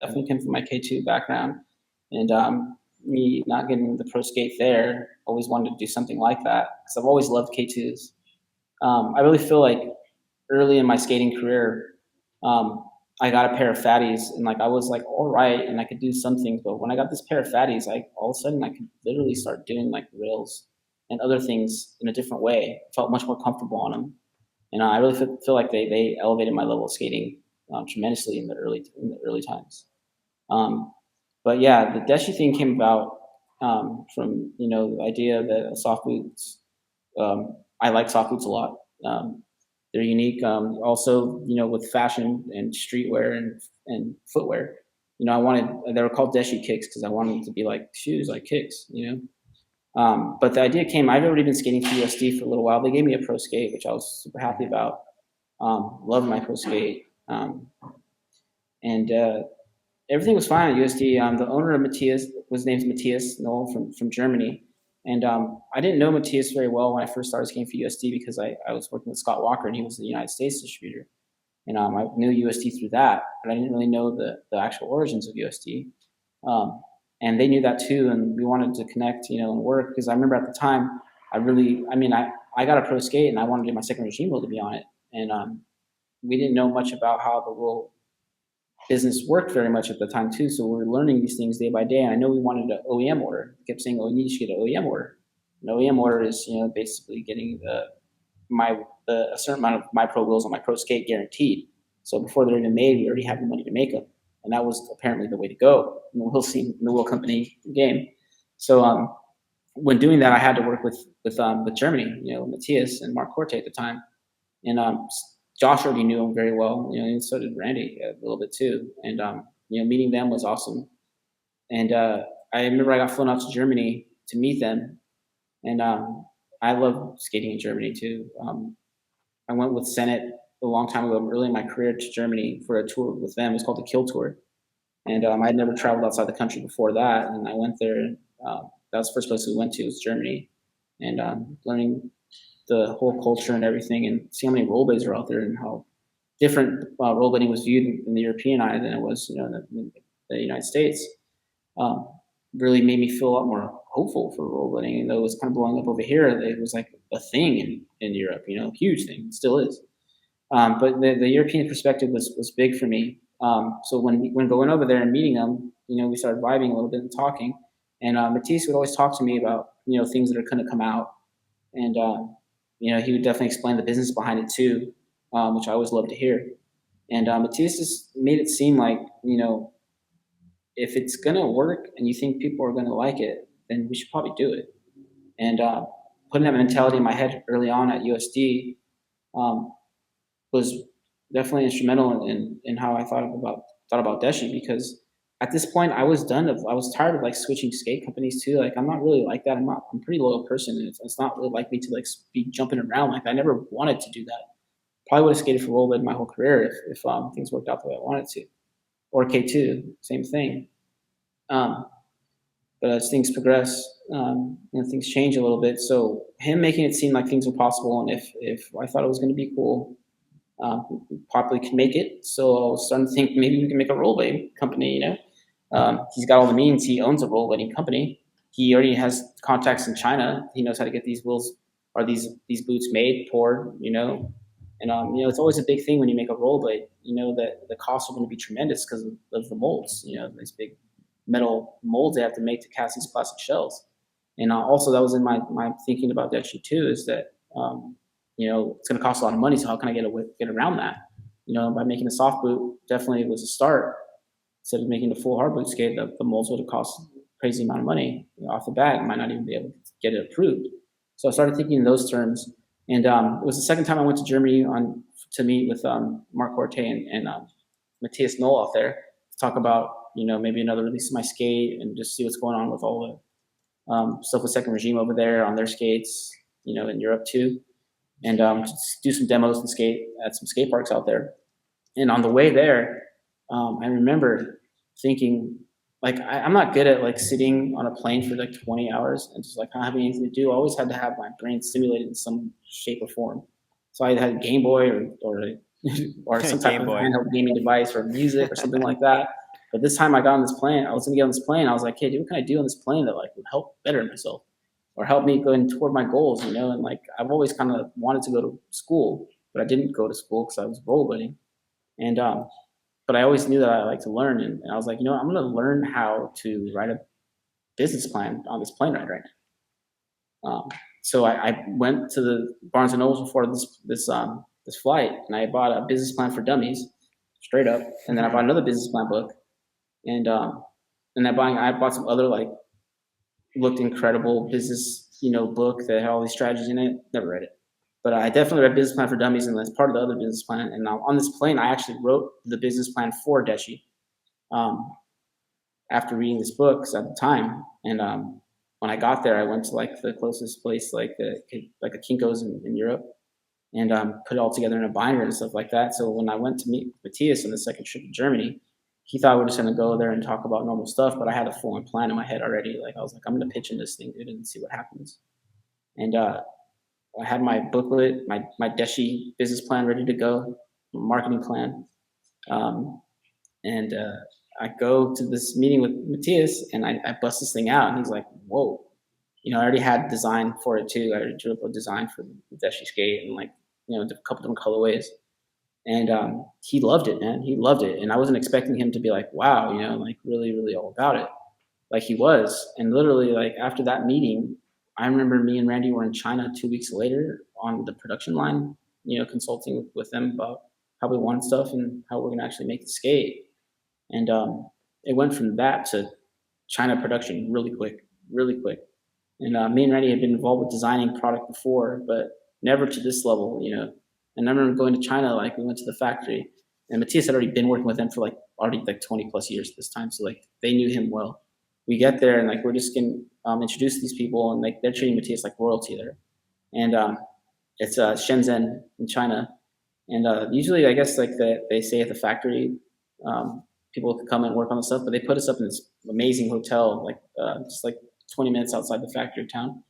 definitely came from my K2 background, and me not getting the pro skate there, always wanted to do something like that because I've always loved K2s. I really feel like early in my skating career, um, I got a pair of fatties, and like I was like all right, and I could do some things. But when I got this pair of fatties, I all of a sudden I could literally start doing like rails and other things in a different way. I felt much more comfortable on them, and I really feel like they elevated my level of skating tremendously in the early times. Um, but yeah, the Deshi thing came about from the idea that soft boots. I like soft boots a lot. They're unique. Also, with fashion and streetwear and footwear. I wanted they were called Deshi kicks because I wanted them to be like shoes, like kicks. But the idea came. I've already been skating for USD for a little while. They gave me a pro skate, which I was super happy about. Love my pro skate. And everything was fine at USD. The owner of Matthias was named Matthias Noel from Germany. And I didn't know Matthias very well when I first started skating for USD because I was working with Scott Walker and he was the United States distributor. And I knew USD through that, but I didn't really know the actual origins of USD. And they knew that too, and we wanted to connect, and work because I remember at the time, I got a pro skate and I wanted to get my second regime wheel to be on it. And we didn't know much about how the wheel business worked very much at the time too. So we were learning these things day by day. And I know we wanted an OEM order. We kept saying, "Oh, you should get an OEM order." An OEM order is, basically getting a certain amount of my pro wheels on my pro skate guaranteed. So before they're even made, we already have the money to make them, and that was apparently the way to go in the wheel scene, in the wheel company game. So when doing that, I had to work with Germany, Matthias and Mark Corte at the time, and Josh already knew him very well, and so did Randy a little bit too. And meeting them was awesome. And I remember I got flown out to Germany to meet them, and I love skating in Germany too. I went with Senate a long time ago, early in my career, to Germany for a tour with them. It's called the Kill Tour, and I had never traveled outside the country before that. And I went there, and that was the first place we went to, was Germany, and learning the whole culture and everything, and see how many rollerblades are out there and how different rollerblading was viewed in the European eye than it was, in the United States. Really made me feel a lot more hopeful for rollerblading. Even though it was kind of blowing up over here, it was like a thing in Europe, huge thing. It still is. But the European perspective was big for me. So when going over there and meeting them, we started vibing a little bit and talking. And Matisse would always talk to me about things that are going to come out, and he would definitely explain the business behind it too, which I always love to hear. And Matisse just made it seem like if it's gonna work and you think people are gonna like it, then we should probably do it. And putting that mentality in my head early on at USD was definitely instrumental in how I thought about Deshi, because at this point I was tired of like switching skate companies too. Like I'm not really like that. I'm a pretty loyal person, and it's not really like me to like be jumping around. Like I never wanted to do that. Probably would have skated for rollerblade my whole career if things worked out the way I wanted to. Or K2, same thing. But as things progress, things change a little bit. So him making it seem like things were possible, and if I thought it was going to be cool, we probably could make it. So I was starting to think maybe we can make a rollerblade company. He's got all the means. He owns a rollerblading company. He already has contacts in China. He knows how to get these wheels or these boots made, poured. And it's always a big thing when you make a rollerblade. That the costs are going to be tremendous because of the molds. These big metal molds they have to make to cast these plastic shells. And also that was in my thinking about that shit too, is that it's going to cost a lot of money. So how can I get around that? By making a soft boot, definitely was a start. Instead of making a full hard boot skate, the molds would have cost a crazy amount of money off the bat. I might not even be able to get it approved. So I started thinking in those terms. And it was the second time I went to Germany to meet with Mark Corte and Matthias Knoll out there to talk about maybe another release of my skate and just see what's going on with all the stuff with Second Regime over there on their skates, in Europe too, and just do some demos and skate at some skate parks out there. And on the way there, I remember thinking, like, I'm not good at like sitting on a plane for like 20 hours and just like not having anything to do. I always had to have my brain stimulated in some shape or form. So I had a Game Boy or some type of handheld gaming device or music or something like that. But this time I got on this plane, I was gonna get on this plane. I was like, hey, dude, what can I do on this plane that like would help better myself or help me going toward my goals, you know? And like I've always kind of wanted to go to school, but I didn't go to school because I was rollerblading. And but I always knew that I like to learn, and I was like, you know, I'm gonna learn how to write a business plan on this plane ride right now. So I went to the Barnes and Noble before this flight, and I bought a business plan for dummies, straight up, and then I bought another business plan book, and I bought some other like looked incredible business book that had all these strategies in it. Never read it, but I definitely read Business Plan for Dummies, and that's part of the other business plan. And now on this plane, I actually wrote the business plan for DESHI after reading this book at the time. And when I got there, I went to like the closest place, like a Kinko's in Europe, and put it all together in a binder and stuff like that. So when I went to meet Matthias on the second trip to Germany, he thought we were just going to go there and talk about normal stuff, but I had a full-on plan in my head already. Like I was like, I'm going to pitch in this thing, dude, and see what happens. And I had my booklet, my DESHI business plan ready to go, marketing plan. And I go to this meeting with Matthias, and I bust this thing out, and he's like, whoa. I already had design for it too. I already drew up a design for the DESHI skate and like, a couple different colorways. And he loved it, man. He loved it. And I wasn't expecting him to be like, wow, like really, really all about it. Like he was. And literally like after that meeting, I remember me and Randy were in China 2 weeks later on the production line, consulting with them about how we want stuff and how we're going to actually make the skate. And it went from that to China production really quick, really quick. And me and Randy had been involved with designing product before, but never to this level, And I remember going to China, like we went to the factory, and Matthias had already been working with them for already 20 plus years at this time. So like they knew him well. We get there and like we're just going to introduce these people, and like they're treating Matthias like royalty there. And it's Shenzhen in China. And usually I guess like they say at the factory, people can come and work on the stuff, but they put us up in this amazing hotel, like just like 20 minutes outside the factory town.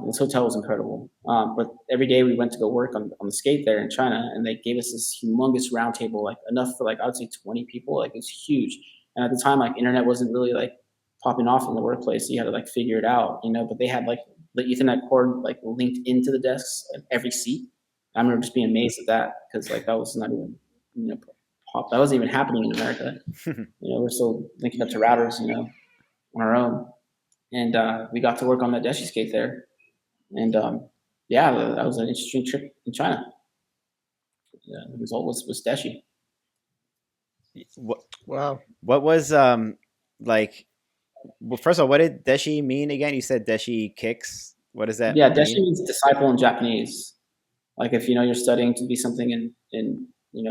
This hotel was incredible. But every day we went to go work on the skate there in China, and they gave us this humongous round table, like enough for like I would say 20 people. Like it was huge. And at the time, like internet wasn't really like popping off in the workplace. So you had to like figure it out, But they had like the Ethernet cord like linked into the desks at every seat. I remember just being amazed at that because like that was not even that wasn't even happening in America. We're still linking up to routers, on our own. And we got to work on that DESHI skate there. And yeah, that was an interesting trip in China. The result was DESHI. Wow. What was like? Well, first of all, what did DESHI mean again? You said DESHI kicks. What does that mean? Yeah, DESHI means disciple in Japanese. Like if you're studying to be something in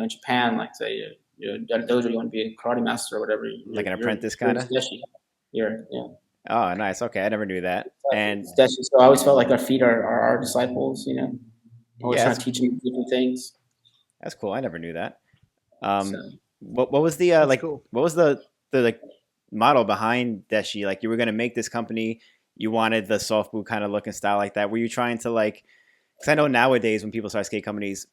Japan, like say you're at a dojo, you want to be a karate master or whatever. Like an apprentice kind of. DESHI. Yeah. Oh, nice. Okay, I never knew that. And DESHI. So I always felt like our feet are our disciples. Always trying to teach them different things. That's cool. I never knew that. What was the cool. What was the like model behind DESHI? Like you were going to make this company, you wanted the soft boot kind of look and style like that. Were you trying to like? Because I know nowadays when people start skate companies,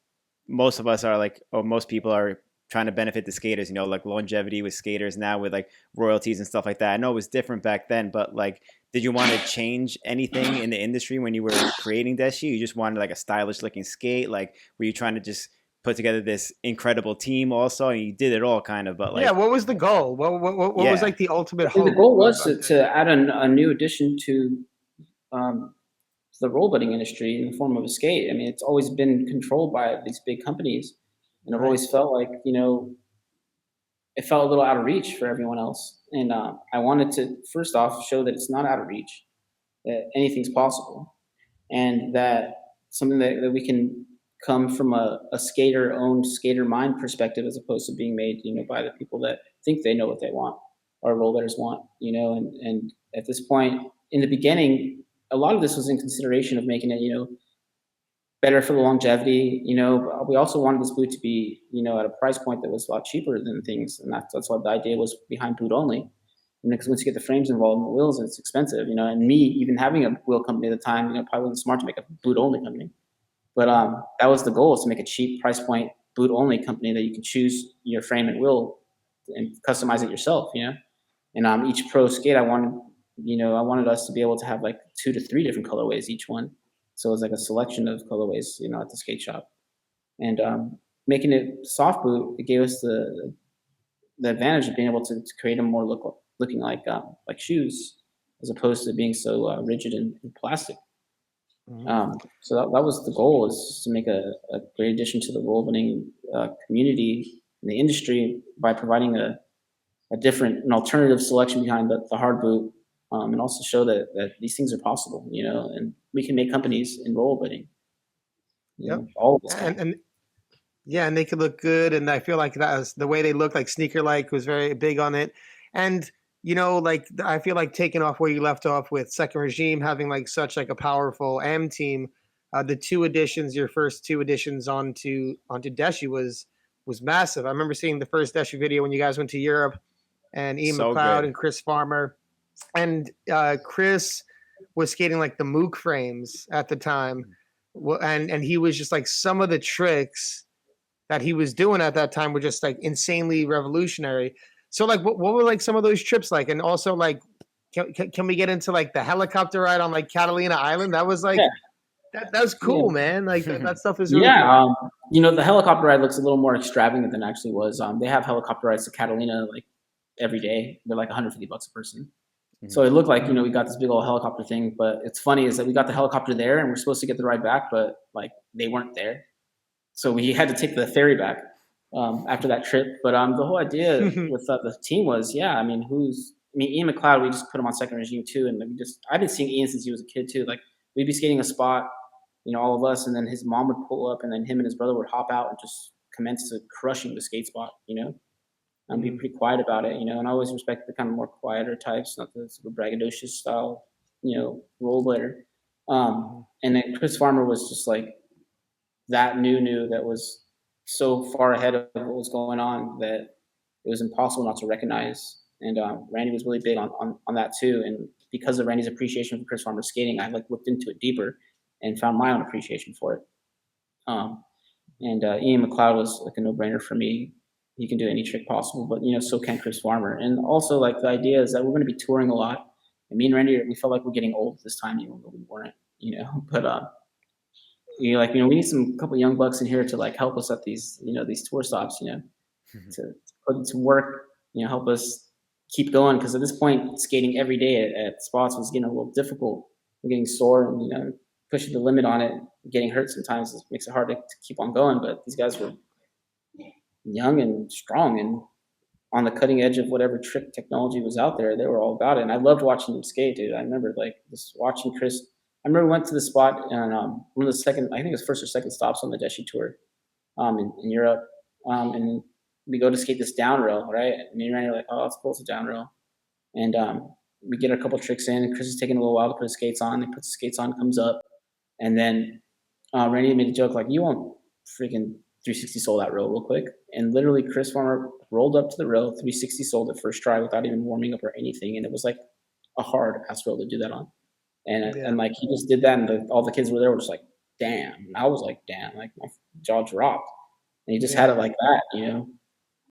most of us are like, or most people are trying to benefit the skaters, like longevity with skaters now with like royalties and stuff like that. I know it was different back then, but like, did you want to change anything in the industry when you were creating DESHI? You just wanted like a stylish looking skate? Like, were you trying to just put together this incredible team also? And you did it all kind of, but like. Yeah, what was the goal? What was like the ultimate hope? The goal was to add a new addition to the rollerblading industry in the form of a skate. I mean, it's always been controlled by these big companies. And I've always felt like, it felt a little out of reach for everyone else. And I wanted to, first off, show that it's not out of reach, that anything's possible. And that something that we can come from a skater-owned, skater-mind perspective as opposed to being made, by the people that think they know what they want or rollerbladers want, And at this point, in the beginning, a lot of this was in consideration of making it, better for the longevity. We also wanted this boot to be, at a price point that was a lot cheaper than things, and that's what the idea was behind boot only. Because once you get the frames involved in the wheels, it's expensive. And me even having a wheel company at the time, probably wasn't smart to make a boot only company. But that was the goal: is to make a cheap price point boot only company that you can choose your frame and wheel and customize it yourself, you know. And each pro skate, I wanted us to be able to have like 2 to 3 different colorways each one. So it was like a selection of colorways, you know, at the skate shop. And making it soft boot, it gave us the advantage of being able to create them more looking like shoes, as opposed to being so rigid and plastic. So that was the goal, is just to make a great addition to the rollerblading community in the industry by providing an alternative selection behind the hard boot, and also show that these things are possible, you know, and we can make companies in rollerblading. Yep. All of us can. And yeah, and they could look good, and I feel like that was the way they looked, like Sneaker Like was very big on it. And you know, like I feel like taking off where you left off with Second Regime, having like such like a powerful AM team, the 2 additions, your first 2 additions onto DESHI was massive. I remember seeing the first DESHI video when you guys went to Europe, and Ian So McLeod good. and Chris Farmer, and Chris was skating like the Mook frames at the time, and he was just like, some of the tricks that he was doing at that time were just like insanely revolutionary. So like, what were like some of those trips like? And also like, can we get into like the helicopter ride on like Catalina Island? That was like, that was cool, man. Like that stuff is really cool. You know, the helicopter ride looks a little more extravagant than it actually was. They have helicopter rides to Catalina like every day. They're like $150 a person. So it looked like, you know, we got this big old helicopter thing, but it's funny is that we got the helicopter there and we're supposed to get the ride back, but like they weren't there. So we had to take the ferry back after that trip. But the whole idea with the team was, Ian McLeod, we just put him on Second Regime too. And I've been seeing Ian since he was a kid too. Like we'd be skating a spot, you know, all of us, and then his mom would pull up and then him and his brother would hop out and just commence to crushing the skate spot, you know. And be pretty quiet about it, you know, and I always respect the kind of more quieter types, not the sort of braggadocious style, you know, rollerblader. And then Chris Farmer was just like that new that was so far ahead of what was going on that it was impossible not to recognize. And Randy was really big on that too. And because of Randy's appreciation for Chris Farmer's skating, I like looked into it deeper and found my own appreciation for it. And Ian McLeod was like a no-brainer for me. He can do any trick possible, but you know, so can Chris Farmer. And also, like the idea is that we're going to be touring a lot. And me and Randy, we felt like we're getting old this time, even though we weren't, you know. But we need a couple young bucks in here to like help us at these, you know, these tour stops, you know, to put it to work, you know, help us keep going. Because at this point, skating every day at spots was getting a little difficult. We're getting sore, and you know, pushing the limit on it, getting hurt sometimes makes it hard to keep on going. But these guys were young and strong and on the cutting edge of whatever trick technology was out there. They were all about it. And I loved watching them skate, dude. I remember like just watching Chris. I remember we went to the spot and one of the second, I think it was first or second stops on the DESHI tour in Europe. And we go to skate this down rail, right? And me and Randy are like, oh, let's pull the down rail. And we get a couple tricks in, and Chris is taking a little while to put his skates on. He puts his skates on, comes up. And then Randy made a joke like, you won't freaking 360 sold that rail real quick. And literally Chris Farmer rolled up to the rail, 360 sold it first try without even warming up or anything. And it was like a hard ass rail to do that on. And like he just did that, and all the kids were there were just like, damn. And I was like, damn, like my jaw dropped. And he just had it like that, you know.